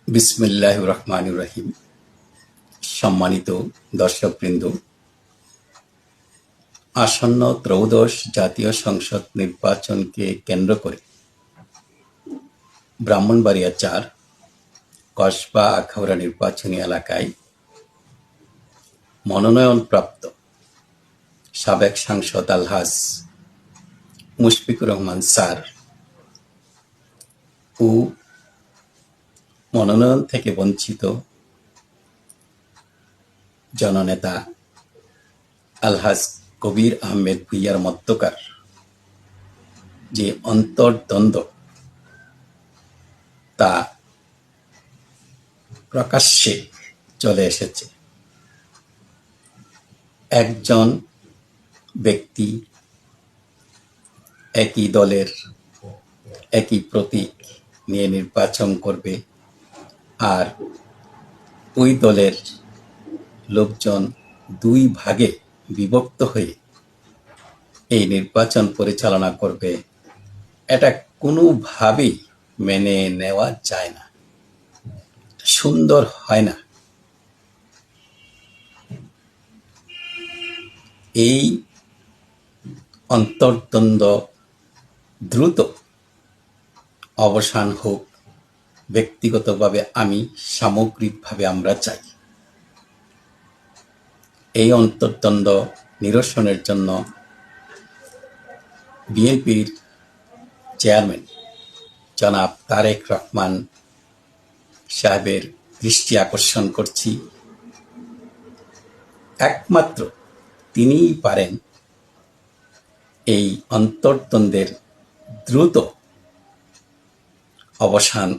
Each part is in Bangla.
বিসমিল্লাহির রহমানির রহিম। সম্মানিত দর্শকবৃন্দ, আসন্ন ত্রয়োদশ জাতীয় সংসদ নির্বাচনকে কেন্দ্র করে ব্রাহ্মণবাড়িয়া ৪ কসবা আখাউড়া নির্বাচনী এলাকায় মনোনয়নপ্রাপ্ত সাবেক সাংসদ আলহাজ মুশফিকুর রহমান স্যার ও মনোনয়ন থেকে বঞ্চিত জননেতা আলহাজ কবির আহমেদ ভূঁইয়ার মধ্যকার যে অন্তর্দ্বন্দ্ব তা প্রকাশ্যে চলে এসেছে। একজন ব্যক্তি একই দলের একই প্রতীক নিয়ে নির্বাচন করবে, আর ওই দলের লোকজন দুই ভাগে বিভক্ত হয়ে এই নির্বাচন পরিচালনা করবে। এটা কোনোভাবেই মেনে নেওয়া যায় না, সুন্দর হয় না। এই অন্তর্দ্বন্দ্ব দ্রুত অবসান হোক, ব্যক্তিগতভাবে আমি, সামগ্রিকভাবে আমরা চাই। এই অন্তর্দ্বন্দ্ব নিরসনের জন্য বিএনপির চেয়ারম্যান জনাব তারেক রহমান সাহেবের দৃষ্টি আকর্ষণ করছি। একমাত্র তিনিই পারেন এই অন্তর্দ্বন্দ্বের দ্রুত অবসান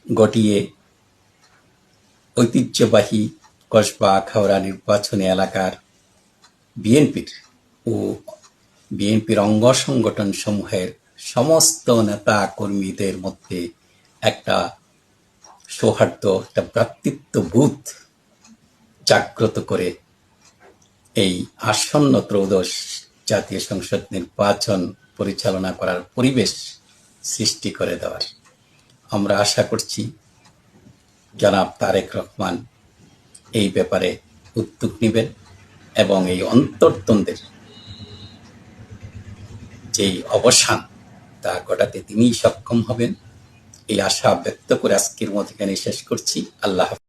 ঘটিয়ে ঐতিহ্যবাহী কসবা আখাউড়া নির্বাচনী এলাকার বিএনপির অঙ্গ সংগঠন সমূহের সমস্ত নেতা কর্মীদের মধ্যে একটা সৌহার্দ্য, একটা ভ্রাতৃত্ববোধ জাগ্রত করে এই আসন্ন ত্রয়োদশ জাতীয় সংসদ নির্বাচন পরিচালনা করার পরিবেশ সৃষ্টি করে দেওয়ার আমরা আশা করছি জনাব তারেক রহমান এই ব্যাপারে উদ্যোগ নেবেন এবং এই অন্তর্দ্বন্দ্বের যেই অবসান তা ঘটাতে তিনিই সক্ষম হবেন। এই আশা ব্যক্ত করে আজকের মতো এখানে শেষ করছি। আল্লাহ হাফেজ।